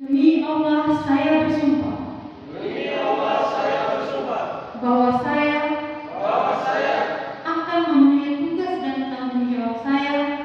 Demi Allah saya bersumpah bahwa saya akan memenuhi tugas dan tanggung jawab saya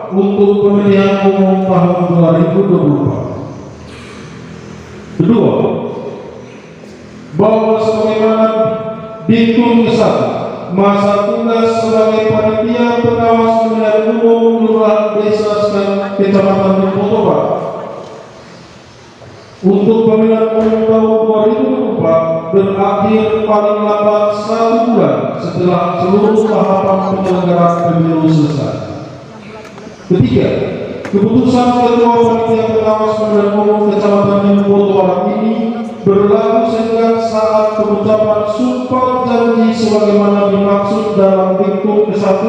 untuk pemilihan umum tahun 2024. Kedua, bahwa sebagaimana dituntut ke satu, masa tugas sebagai panitia pengawas pemilihan umum kelurahan desa kecamatan Limpotoba untuk pemilihan umum tahun 2024 berakhir paling lambat 1 bulan setelah seluruh tahapan penyelenggaraan pemilu selesai. Ketiga, keputusan Ketua Panitia Pengawas Pemilihan Umum Kecamatan Limpotoba ini berlaku sejak saat pengucapan sumpah janji sebagaimana dimaksud dalam diktum ke-1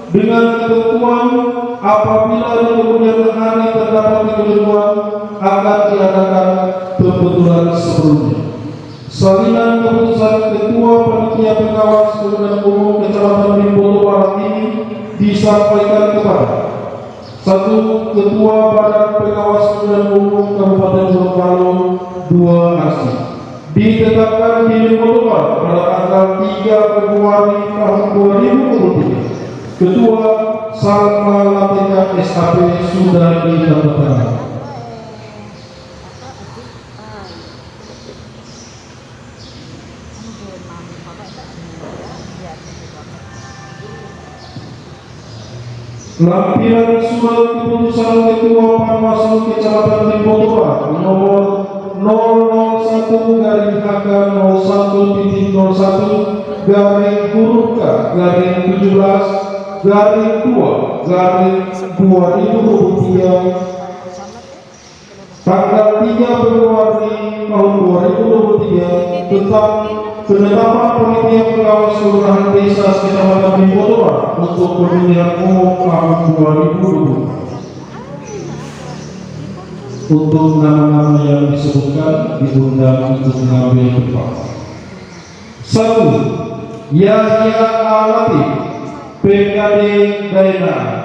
dengan ketentuan apabila di kemudian hari terdapat kekeliruan akan diadakan pembetulan sebelumnya. Salinan keputusan Ketua Panitia Pengawas Pemilihan Umum Kecamatan Limpotoba ini disampaikan kepada 1. Ketua Badan Pengawas Pemilihan Umum Kabupaten Gorontalo 2 Arsy ditetapkan di Limpotoba pada tanggal 3 Februari tahun 2023. Ketua Salma Latika SAP sudah ditetapkan. Lampiran surat keputusan Ketua Panwaslu Kecamatan Limpopo Barat nomor 001-01-17-2-2023 tanggal 3 Februari tahun 2023 tentang penetapan panitia pengawas kelurahan desa Kecamatan Limpopo Barat untuk pemilihan umum tahun 2020. Untuk nama-nama yang disebutkan diundang untuk mengambil tempat. 1. Yahya Al-Latif, PKD Daena.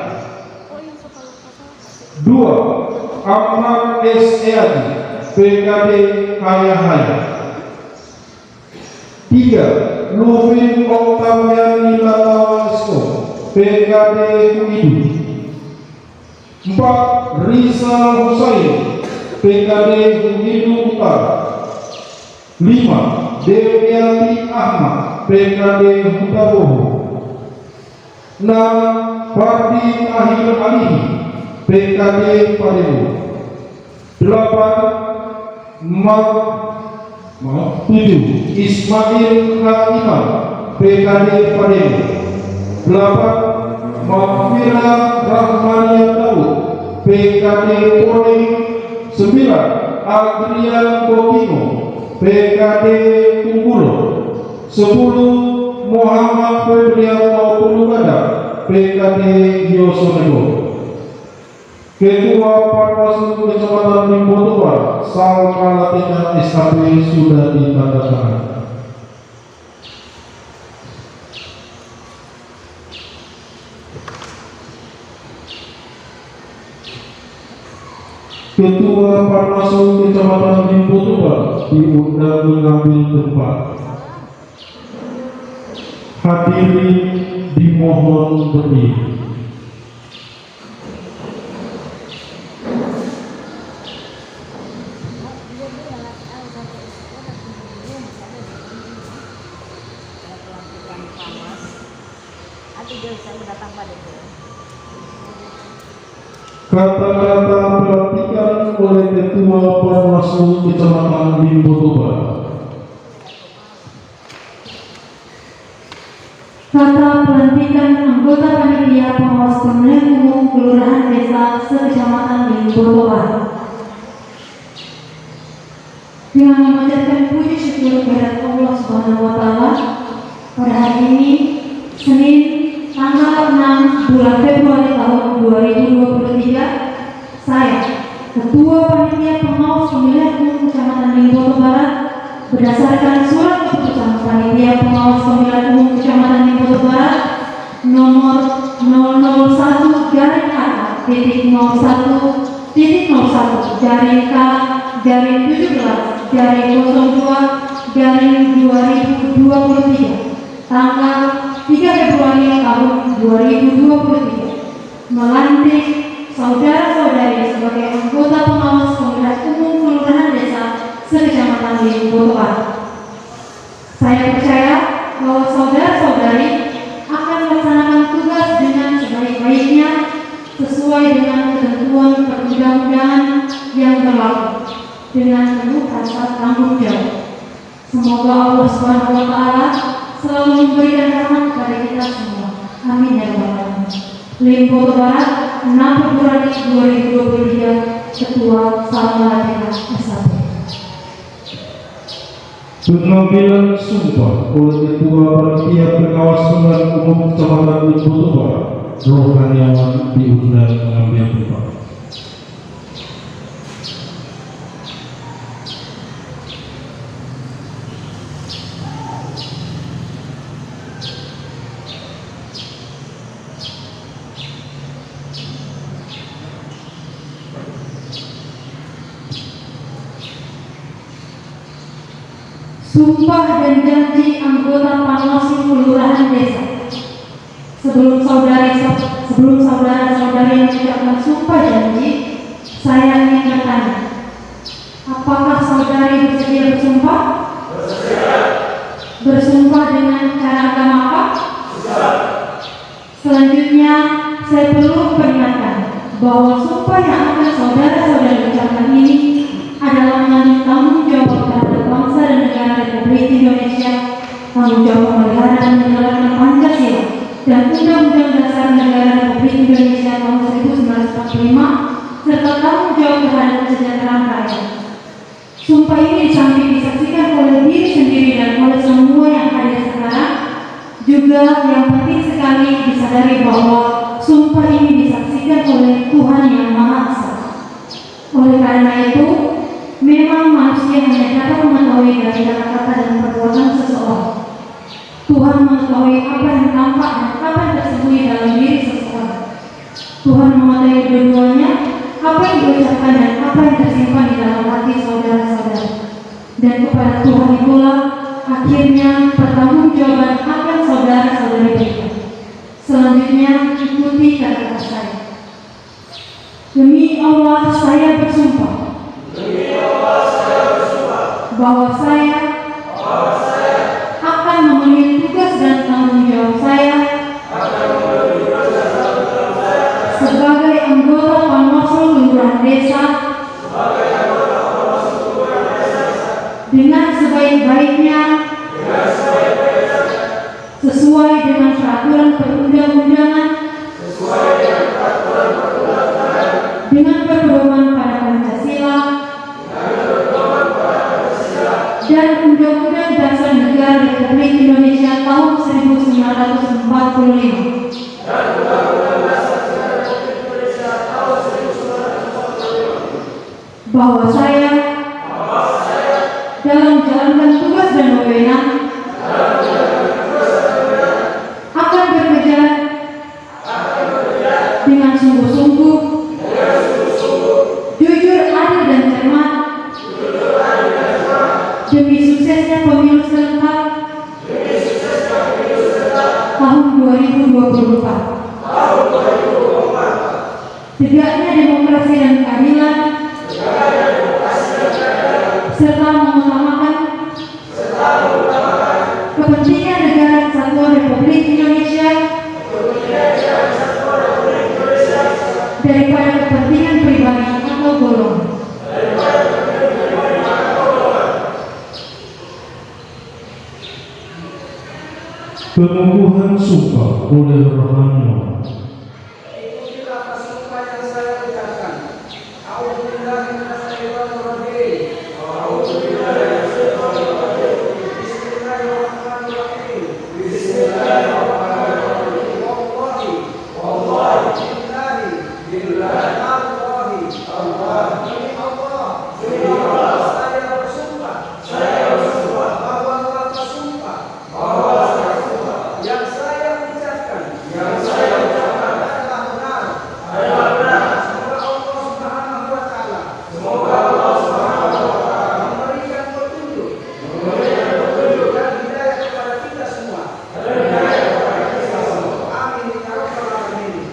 2. Ahmad S. Eadi, PKD Hayahaya. 3. Luvin Oktaviani Latawasko, PKD Kuidu. 4. Rizal Husain, PKD Humidu Utara. 5. Dewiati Ahmad, PKD Hudaboho. 6. Fardi Ahil Alihi, PKD Padebo. 7. Ismail Hakiman, PKD Padebo. 8. Mahfira Rahmania Daud, PKD Polri. 9. Adrian Bokino, PKD Tunggulo. 10. Muhammad Febrianto Pulugada, PKD Yosonego. Ketua Panwaslu Kecamatan Limpopo Barat Salma Latina SKP sudah ditandatangani. Ketua Panwaslu Kecamatan Limpopo Barat diundang mengambil tempat. Hadirin dimohon berdiri. Kata-kata pelantikan oleh Ketua Panwaslu Kecamatan Limpopo Barat. Kata pelantikan anggota panitia pengawas pemilihan umum kelurahan desa sekecamatan Limpopo Barat. Dengan memanjatkan puji syukur kehadirat Allah Subhanahu wa Ta'ala, pada hari ini Senin tanggal 6 bulan Februari tahun 2023, saya Ketua Panitia Pengawas Pemilihan Umum Kecamatan Limpopo Barat berdasarkan surat keputusan Panitia Pengawas Pemilihan Umum Kecamatan Limpopo Barat nomor 001-17/02/2023 tanggal 3 Februari tahun 2023 melantik saudara-saudari sebagai anggota pengawas pemilihan umum kelurahan desa sekecamatan Limpopo Barat. Saya percaya bahwa saudara-saudari akan melaksanakan tugas dengan sebaik-baiknya sesuai dengan ketentuan perundang-undangan yang berlaku dengan penuh rasa tanggung jawab. Semoga Allah Subhanahu wa Ta'ala selalu memberikan rahmat kepada kita semua. Amin ya rabbal alamin. Limpopo Barat 6 Februari 2023, Ketua Salma Latina SKP. Pengambilan sumpah oleh Ketua Panitia Pengawas Pemilihan Umum Kecamatan Limpopo Barat, Rohaniawan diundang mengambil tempat. Sumpah dan janji anggota Panwaslu kelurahan desa. Sebelum saudara-saudari mengucapkan sumpah janji, saya ingin bertanya, apakah saudari bersedia bersumpah? Bersumpah dengan cara agama apa? Selanjutnya, saya perlu tanggung jawab memelihara dan menjalankan Pancasila dan Undang-Undang Dasar Negara Republik Indonesia tahun 1945 serta tanggung jawab terhadap kesejahteraan rakyat. Sumpah ini disamping disaksikan oleh diri sendiri dan oleh semua yang hadir sekarang, juga yang penting sekali disadari bahwa sumpah ini disaksikan oleh Tuhan Yang Maha Esa. Oleh karena itu, memang manusia hanya dapat mengetahui dari kata-kata dan perbuatan seseorang. Tuhan mengetahui apa yang tampak dan apa yang tersembunyi dalam diri seseorang. Tuhan mengetahui dua-duanya, apa yang diucapkan dan apa yang tersimpan di dalam hati saudara-saudara. Dan kepada Tuhan itulah akhirnya pertanggungjawaban akan saudara-saudari kita. Selanjutnya ikuti kata-kata saya. Demi Allah saya bersumpah bahwa saya akan memenuhi tugas dan tanggung jawab saya sebagai anggota Panwaslu Lurahan Desa dengan sebaik-baiknya sesuai dengan peraturan perundang-undangan dengan berpedoman pada Pancasila dan Undang-Undang Dasar Negara Republik Indonesia tahun 1945. Bahwa saya dalam menjalankan tugas dan wewenang akan bekerja dengan sungguh-sungguh, jujur, adil dan cermat demi suksesnya pemilu serentak tahun 2024, tegaknya demokrasi dan keadilan, serta mengutamakan kepentingan negara kesatuan Republik Indonesia daripada kepentingan pribadi atau golongan. Pengukuhan sumpah oleh Rahman. Ikuti kata sumpah yang saya ucapkan. A'udzubillahi minasyaitonirrajim. Bismillahirrahmanirrahim. Wallahi. Demi Allah. Saya bersumpah. Bahwa kata sumpah yang saya ucapkan adalah benar. Semoga Allah Subhanahu wa Ta'ala memberikan petunjuk dan hidayah kepada kita semua.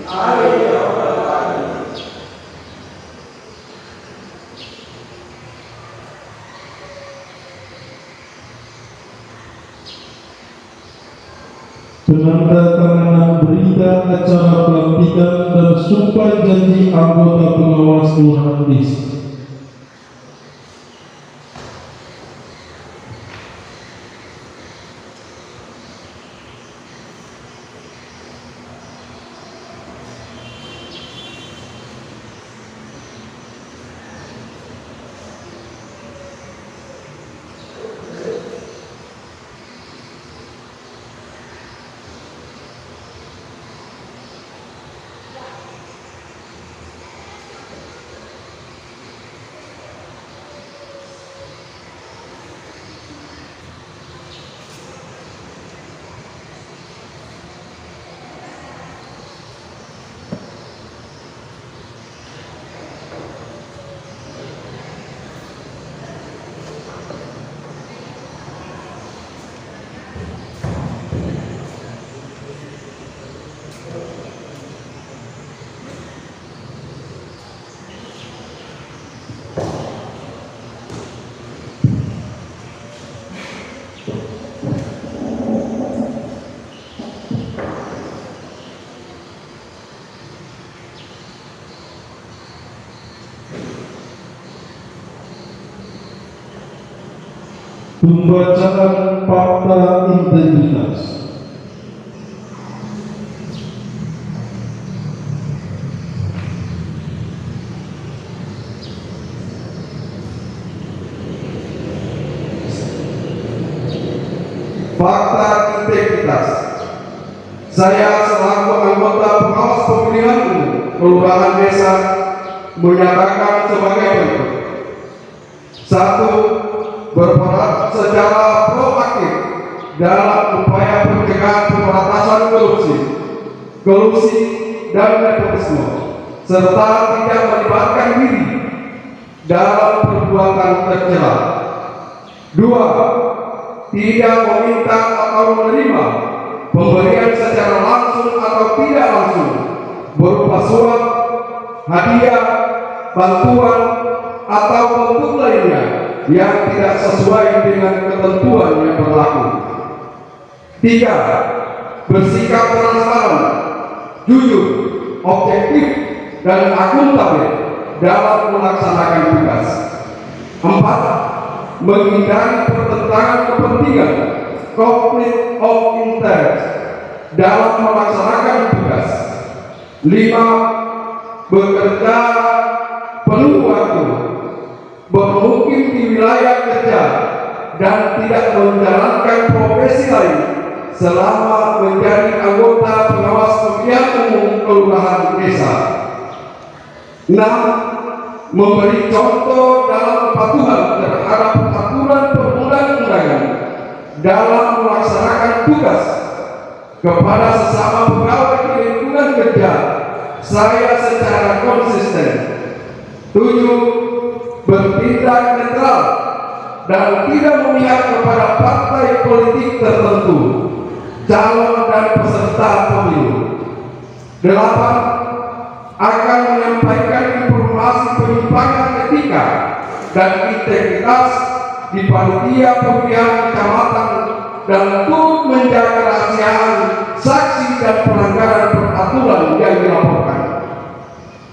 Amin ya rabbal alamin. Penandatanganan berita acara pelantikan dan sumpah janji anggota pengawas Lurahan Desa. Pembacaan fakta integritas. Fakta integritas. Saya selaku anggota pengawas pemilihan umum Kelurahan Desa menyatakan sebagai berikut. 1. Berperan secara proaktif dalam upaya pencegahan pemberantasan korupsi dan nepotisme, serta tidak melibatkan diri dalam perbuatan tercela. 2. Tidak meminta atau menerima pemberian secara langsung atau tidak langsung berupa suap, hadiah, bantuan, atau bentuk lainnya yang tidak sesuai dengan ketentuan yang berlaku. 3. Bersikap transparan, jujur, objektif, dan akuntabel dalam melaksanakan tugas. 4. Menghindari pertentangan kepentingan, conflict of interest, dalam melaksanakan tugas. 5. Bekerja penuh waktu, bermukim di wilayah kerja, dan tidak menjalankan profesi lain selama menjadi anggota pengawas pemilihan umum kelurahan desa. 6. Memberi contoh dalam kepatuhan terhadap aturan perundang-undangan dalam melaksanakan tugas kepada sesama pegawai di lingkungan kerja saya secara konsisten. 7. Bertindak netral dan tidak memihak kepada partai politik tertentu, calon dan peserta pemilu. 8. Akan menyampaikan informasi penyimpangan etika dan integritas di panitia pemilihan kecamatan dan turut menjaga kerahasiaan saksi dan pelanggaran peraturan yang dilaporkan.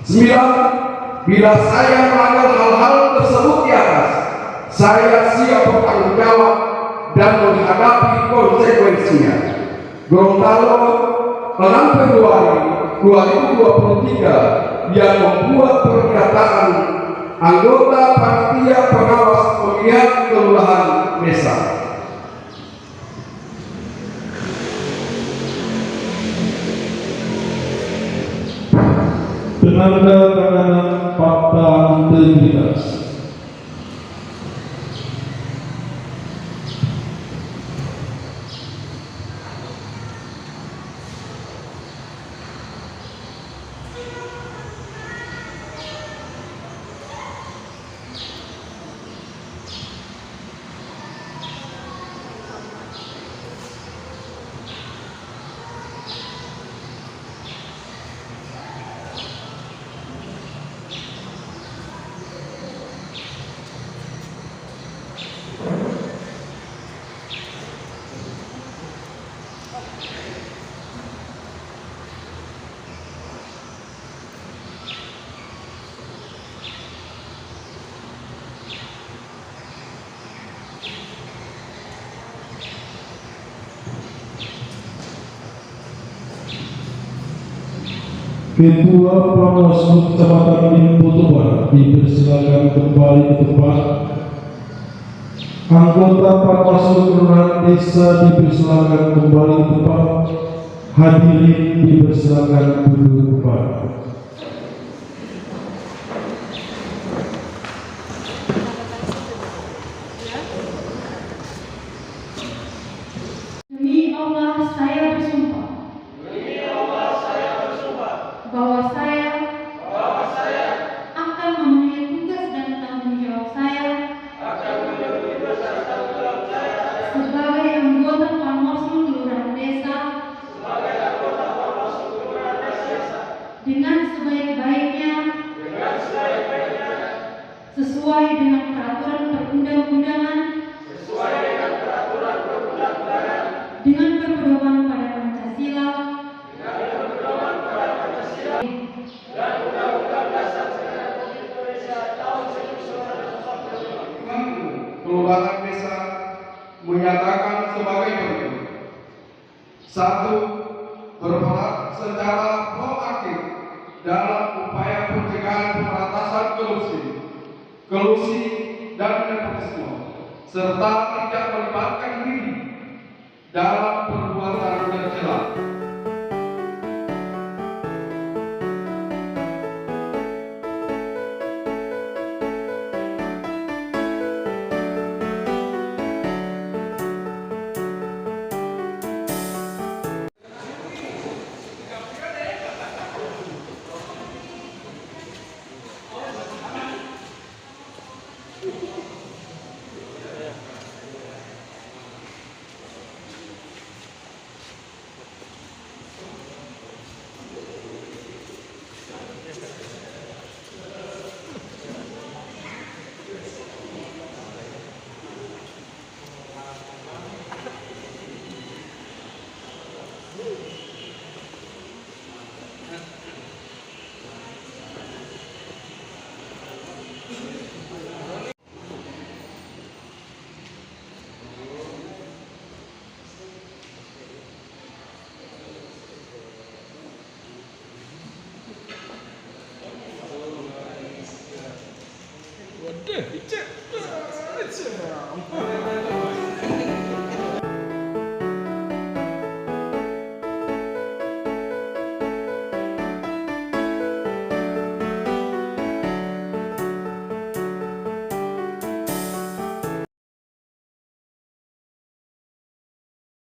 9. Bila saya melanggar hal-hal tersebut di atas, saya siap bertanggung jawab dan menghadapi konsekuensinya. Gorontalo, 6 Februari 2023, yang membuat pernyataan anggota panitia pengawas pemilihan kelurahan desa. Penanda tanganan fakta integritas. Ketua Bawaslu Kecamatan Limpopo Barat dipersilakan kembali ke tempat. Anggota Bawaslu Kelurahan Desa dipersilakan kembali ke tempat. Hadirin dipersilakan duduk kembali. Demi Allah saya bersumpah bahwa saya akan memenuhi tugas dan tanggung jawab saya sebagai anggota Panwaslu Kelurahan Desa dengan sebaik-baiknya sesuai dengan peraturan perundang-undangan dengan berpedoman pada Pancasila Kelurahan Desa menyatakan sebagai berikut. 1. Berperan secara proaktif dalam upaya pencegahan pemberantasan kolusi dan nepotisme, serta tidak melibatkan diri dalam